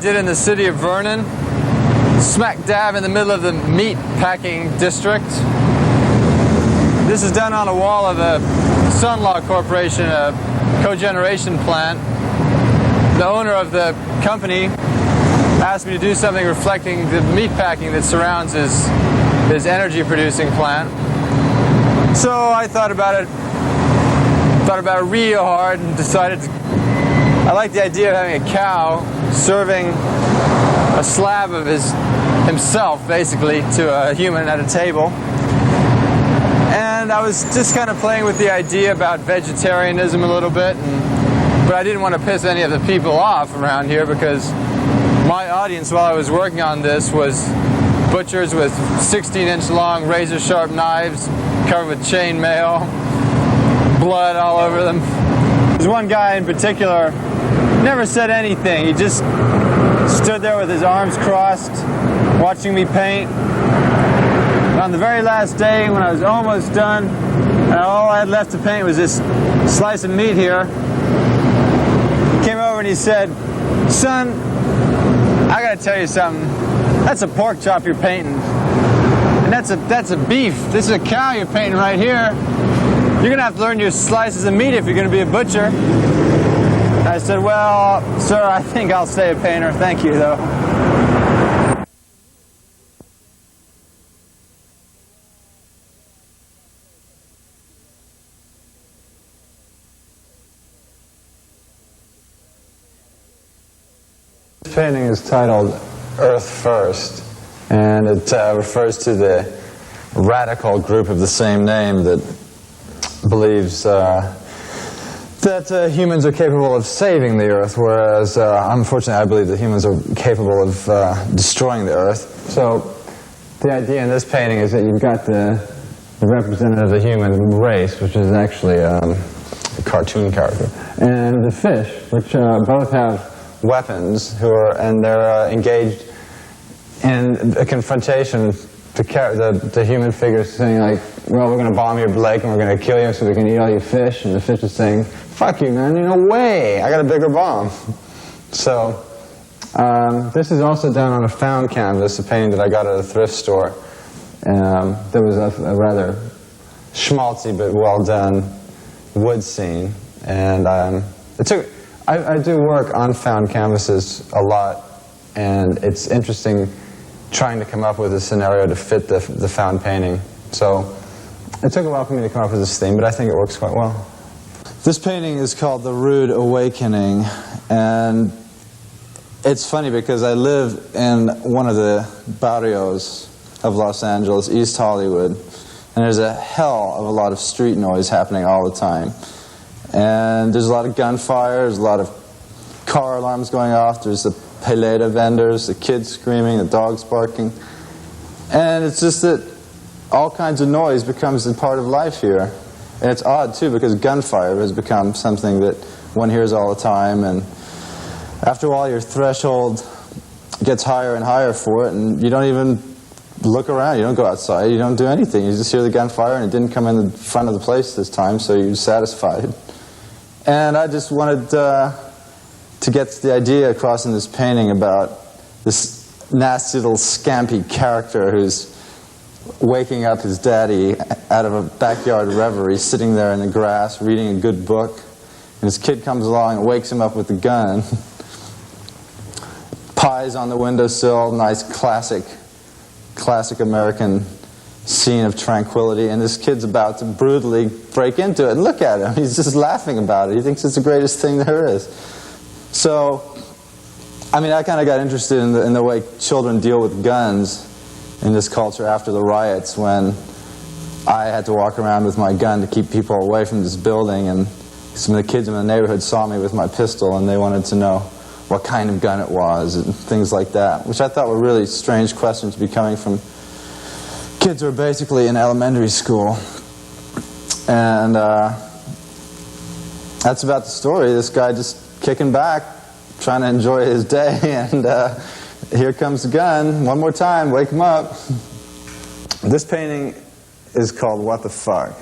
did in the city of Vernon, smack dab in the middle of the meatpacking district. This is done on a wall of a Sunlaw Corporation, a cogeneration plant. The owner of the company asked me to do something reflecting the meatpacking that surrounds his energy-producing plant. So I thought about it real hard and decided I like the idea of having a cow serving a slab of himself, basically, to a human at a table. And I was just kind of playing with the idea about vegetarianism a little bit, but I didn't want to piss any of the people off around here because my audience while I was working on this was butchers with 16-inch long razor-sharp knives covered with chain mail, blood all over them. There's one guy in particular never said anything. He just stood there with his arms crossed, watching me paint. And on the very last day, when I was almost done, and all I had left to paint was this slice of meat here, he came over and he said, "Son, I gotta tell you something. That's a pork chop you're painting. And that's a beef. This is a cow you're painting right here. You're gonna have to learn your slices of meat if you're gonna be a butcher." I said, "Well, sir, I think I'll stay a painter. Thank you, though." This painting is titled Earth First, and it refers to the radical group of the same name that believes that humans are capable of saving the Earth, whereas unfortunately I believe that humans are capable of destroying the Earth. So the idea in this painting is that you've got the representative of the human race, which is actually a cartoon character, and the fish, which both have weapons, and they're engaged in a confrontation. The human figure is saying, like, "Well, we're going to bomb your lake and we're going to kill you so we can eat all your fish," and the fish is saying, "Fuck you, man, no way, I got a bigger bomb." So this is also done on a found canvas, a painting that I got at a thrift store. There was a rather schmaltzy but well done wood scene, and I do work on found canvases a lot, and it's interesting trying to come up with a scenario to fit the found painting. So it took a while for me to come up with this theme, but I think it works quite well. This painting is called The Rude Awakening, and it's funny because I live in one of the barrios of Los Angeles, East Hollywood, and there's a hell of a lot of street noise happening all the time. And there's a lot of gunfire, there's a lot of car alarms going off, there's the peleta vendors, the kids screaming, the dogs barking. And it's just that all kinds of noise becomes a part of life here. And it's odd, too, because gunfire has become something that one hears all the time. And after a while, your threshold gets higher and higher for it, and you don't even look around. You don't go outside. You don't do anything. You just hear the gunfire, and it didn't come in the front of the place this time, so you're satisfied. And I just wanted to get the idea across in this painting about this nasty little scampy character who's waking up his daddy out of a backyard reverie, sitting there in the grass reading a good book, and his kid comes along and wakes him up with a gun. Pies on the windowsill, nice classic American scene of tranquility, and this kid's about to brutally break into it, and look at him, he's just laughing about it. He thinks it's the greatest thing there is. So, I mean, I kind of got interested in the way children deal with guns in this culture after the riots, when I had to walk around with my gun to keep people away from this building, and some of the kids in the neighborhood saw me with my pistol, and they wanted to know what kind of gun it was, and things like that, which I thought were really strange questions to be coming from kids who are basically in elementary school. And that's about the story. This guy just kicking back, trying to enjoy his day, and here comes the gun. One more time, wake him up. This painting is called What the Fuck.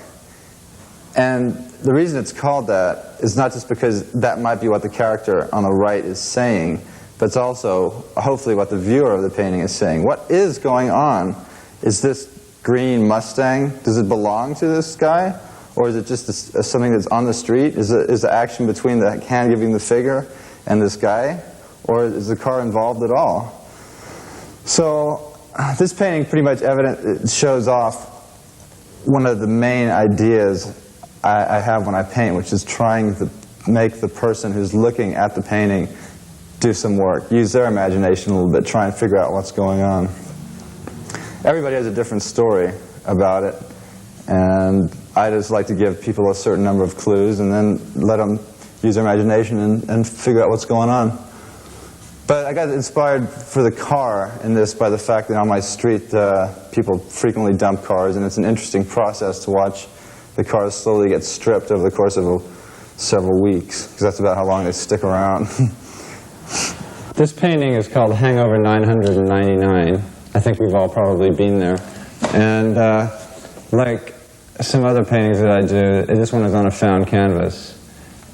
And the reason it's called that is not just because that might be what the character on the right is saying, but it's also hopefully what the viewer of the painting is saying. What is going on? Is this green Mustang, does it belong to this guy? Or is it just something that's on the street? Is the action between the hand giving the figure and this guy? Or is the car involved at all? So this painting pretty much it shows off one of the main ideas I have when I paint, which is trying to make the person who's looking at the painting do some work, use their imagination a little bit, try and figure out what's going on. Everybody has a different story about it, and I just like to give people a certain number of clues and then let them use their imagination and figure out what's going on. But I got inspired for the car in this by the fact that on my street people frequently dump cars, and it's an interesting process to watch the cars slowly get stripped over the course of several weeks, because that's about how long they stick around. This painting is called Hangover 999. I think we've all probably been there. And like some other paintings that I do, this one is on a found canvas.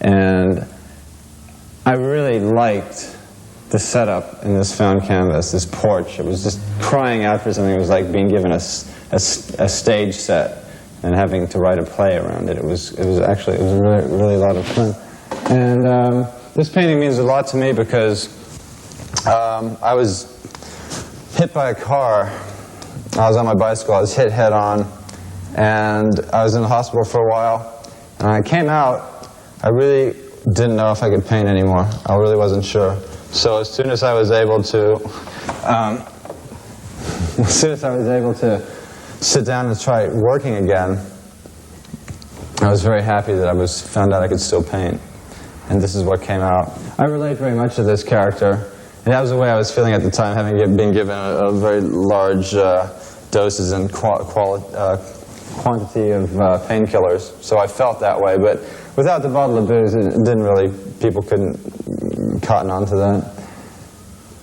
And I really liked the setup in this found canvas, this porch. It was just crying out for something. It was like being given a stage set and having to write a play around it. It was really a lot of fun. And this painting means a lot to me because I was hit by a car. I was on my bicycle. I was hit head on, and I was in the hospital for a while. And I came out. I really didn't know if I could paint anymore. I really wasn't sure. So as soon as I was able to, sit down and try working again, I was very happy that I found out I could still paint. And this is what came out. I relate very much to this character. And that was the way I was feeling at the time, having been given a very large doses and quantity of painkillers. So I felt that way. But without the bottle of booze, people couldn't cotton on to that.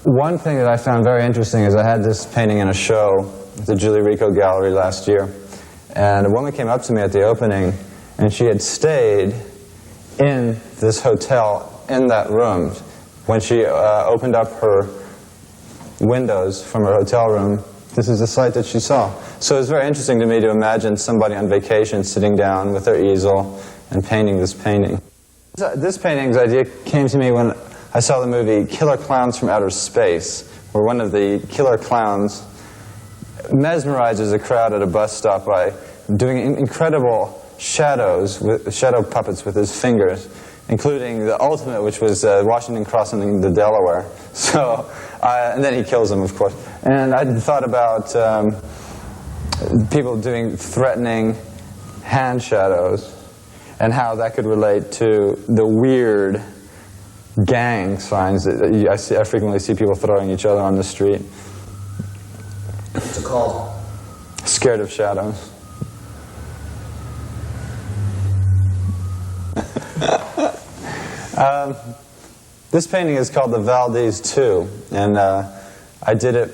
One thing that I found very interesting is I had this painting in a show at the Julie Rico Gallery last year. And a woman came up to me at the opening, and she had stayed in this hotel in that room. When she opened up her windows from her hotel room, this is the sight that she saw. So it was very interesting to me to imagine somebody on vacation sitting down with their easel and painting this painting. This painting's idea came to me when I saw the movie Killer Clowns from Outer Space, where one of the killer clowns mesmerizes a crowd at a bus stop by doing incredible shadow puppets with his fingers, including the ultimate, which was Washington crossing the Delaware. So, and then he kills him, of course. And I thought about people doing threatening hand shadows and how that could relate to the weird gang signs that I frequently see people throwing each other on the street. What's it called? Scared of shadows. This painting is called the Valdez 2, and I did it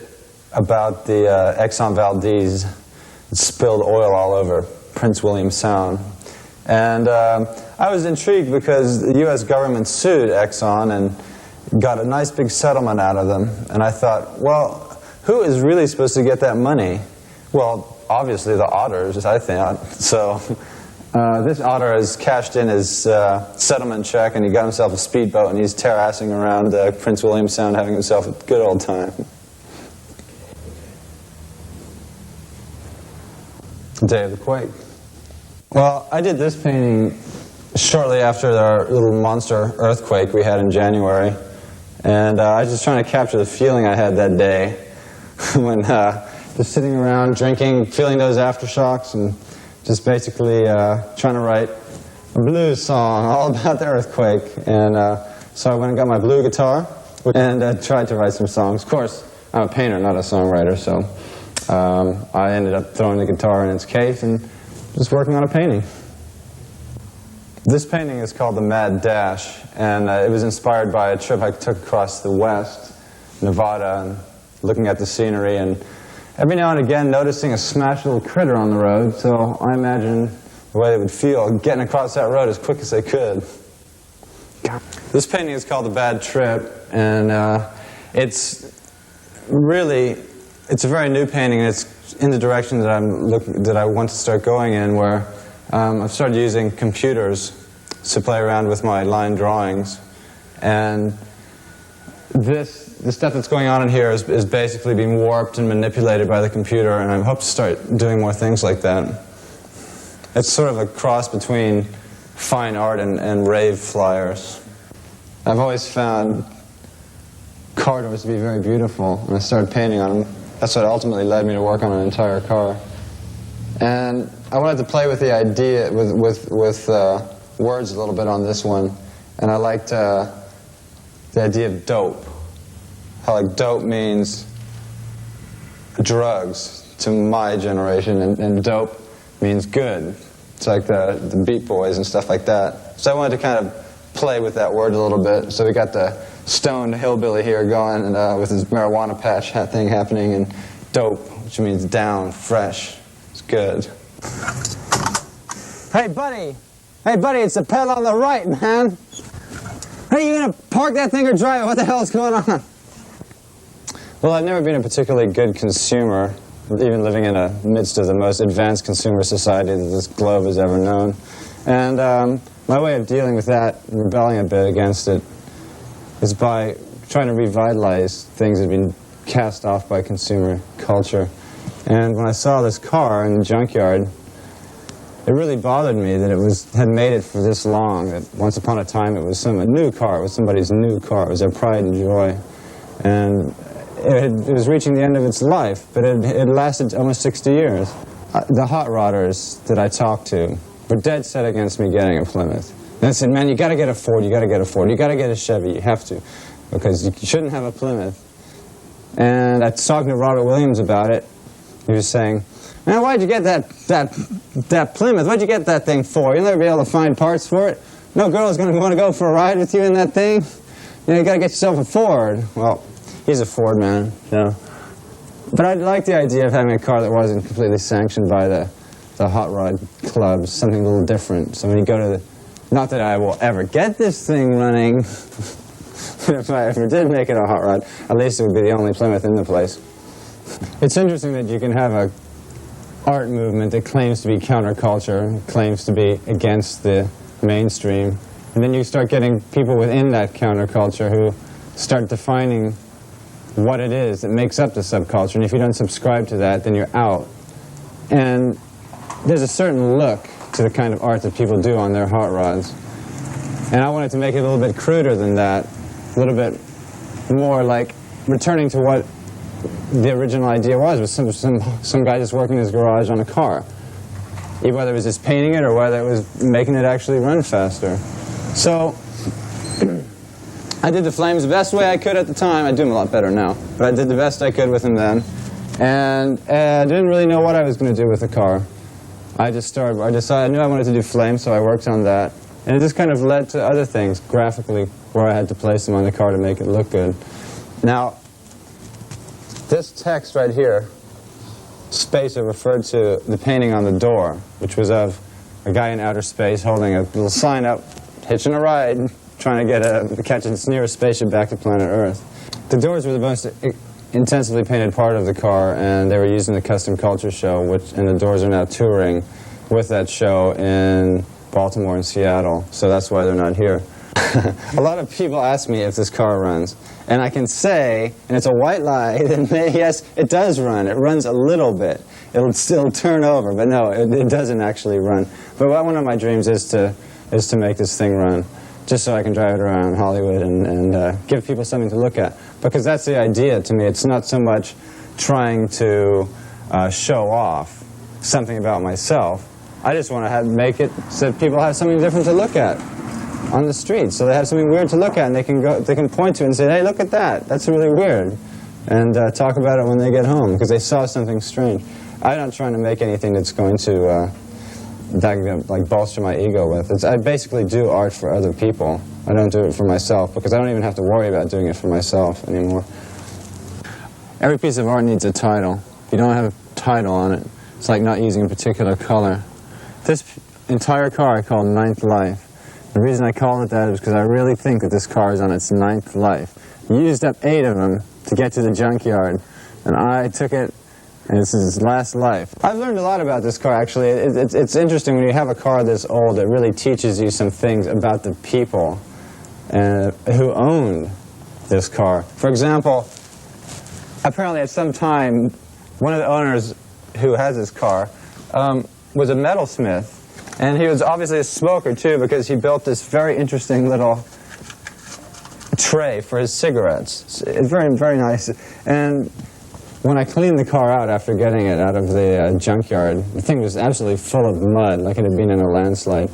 about the Exxon Valdez that spilled oil all over Prince William Sound. And I was intrigued because the U.S. government sued Exxon and got a nice big settlement out of them. And I thought, well, who is really supposed to get that money? Well, obviously the otters, I thought. So this otter has cashed in his settlement check, and he got himself a speedboat, and he's terrassing around Prince William Sound, having himself a good old time. The day of the quake. Well, I did this painting shortly after our little monster earthquake we had in January, and I was just trying to capture the feeling I had that day when just sitting around drinking, feeling those aftershocks, and just basically trying to write a blues song all about the earthquake. And so I went and got my blue guitar and tried to write some songs. Of course, I'm a painter, not a songwriter, so I ended up throwing the guitar in its case and just working on a painting. This painting is called The Mad Dash, and it was inspired by a trip I took across the West, Nevada, and looking at the scenery, and every now and again noticing a smashed little critter on the road, so I imagined the way they would feel getting across that road as quick as they could. This painting is called The Bad Trip, and It's a very new painting, and it's in the direction that I want to start going in, where I've started using computers to play around with my line drawings. And the stuff that's going on in here is basically being warped and manipulated by the computer, and I hope to start doing more things like that. It's sort of a cross between fine art and rave flyers. I've always found car doors to be very beautiful, and I started painting on them. That's what ultimately led me to work on an entire car. And I wanted to play with the idea, with words a little bit on this one, and I liked the idea of dope. How like dope means drugs to my generation, and dope means good. It's like the Beat Boys and stuff like that. So I wanted to kind of play with that word a little bit. So we got the stoned hillbilly here going, and with his marijuana patch thing happening, and dope, which means down, fresh. It's good. Hey, buddy, it's the pedal on the right, man. Hey, you gonna park that thing or drive it? What the hell's going on? Well, I've never been a particularly good consumer, even living in the midst of the most advanced consumer society that this globe has ever known. And my way of dealing with that, rebelling a bit against it, is by trying to revitalize things that have been cast off by consumer culture. And when I saw this car in the junkyard, it really bothered me that it had made it for this long, that once upon a time it was a new car, it was somebody's new car, it was their pride and joy. And it was reaching the end of its life, but it lasted almost 60 years. The hot rodders that I talked to were dead set against me getting a Plymouth. And I said, man, you got to get a Ford, you got to get a Ford, you got to get a Chevy, you have to, because you shouldn't have a Plymouth. And I was talking to Robert Williams about it. He was saying, man, why'd you get that Plymouth? What'd you get that thing for? You'll never be able to find parts for it. No girl's going to want to go for a ride with you in that thing. You got to get yourself a Ford. Well, he's a Ford man, you know. But I like the idea of having a car that wasn't completely sanctioned by the hot rod clubs, something a little different. So when you go to not that I will ever get this thing running, but if I ever did make it a hot rod, at least it would be the only Plymouth in the place. It's interesting that you can have a art movement that claims to be counterculture, claims to be against the mainstream, and then you start getting people within that counterculture who start defining what it is that makes up the subculture, and if you don't subscribe to that, then you're out. And there's a certain look to the kind of art that people do on their hot rods. And I wanted to make it a little bit cruder than that, a little bit more like returning to what the original idea was some guy just working in his garage on a car. Whether it was just painting it or whether it was making it actually run faster. So I did the flames the best way I could at the time. I do them a lot better now, but I did the best I could with them then. And I didn't really know what I was going to do with the car. I decided I knew I wanted to do flames, so I worked on that. And it just kind of led to other things, graphically, where I had to place them on the car to make it look good. Now, this text right here, Spacer, referred to the painting on the door, which was of a guy in outer space holding a little sign up, hitching a ride, trying to catch its nearest spaceship back to planet Earth. The doors were the most intensively painted part of the car, and they were used in the Custom Culture show, and the Doors are now touring with that show in Baltimore and Seattle, so that's why they're not here. A lot of people ask me if this car runs, and I can say, and it's a white lie, that yes, it does run. It runs a little bit. It'll still turn over, but no, it doesn't actually run. But one of my dreams is to make this thing run, just so I can drive it around Hollywood and give people something to look at. Because that's the idea to me. It's not so much trying to show off something about myself. I just want to make it so that people have something different to look at on the street. So they have something weird to look at, and they can point to it and say, hey, look at that. That's really weird. And talk about it when they get home, because they saw something strange. I'm not trying to make anything that's going to like bolster my ego with. I basically do art for other people. I don't do it for myself, because I don't even have to worry about doing it for myself anymore. Every piece of art needs a title. If you don't have a title on it, it's like not using a particular color. This entire car I call Ninth Life. The reason I call it that is because I really think that this car is on its ninth life. used up 8 of them to get to the junkyard. And I took it, and this is its last life. I've learned a lot about this car, actually. It's interesting when you have a car this old, it really teaches you some things about the people who owned this car. For example, apparently at some time, one of the owners who has this car was a metalsmith. And he was obviously a smoker, too, because he built this very interesting little tray for his cigarettes. It's very, very nice. And when I cleaned the car out after getting it out of the junkyard, the thing was absolutely full of mud, like it had been in a landslide.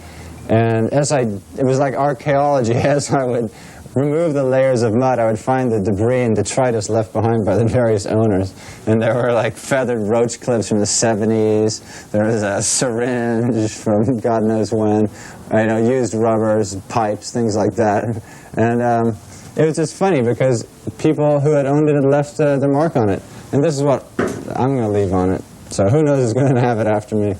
And it was like archaeology. As I would remove the layers of mud, I would find the debris and detritus left behind by the various owners. And there were like feathered roach clips from the 70s. There was a syringe from God knows when. Used rubbers, pipes, things like that. And it was just funny because people who had owned it had left their mark on it. And this is what I'm going to leave on it. So who knows who's going to have it after me.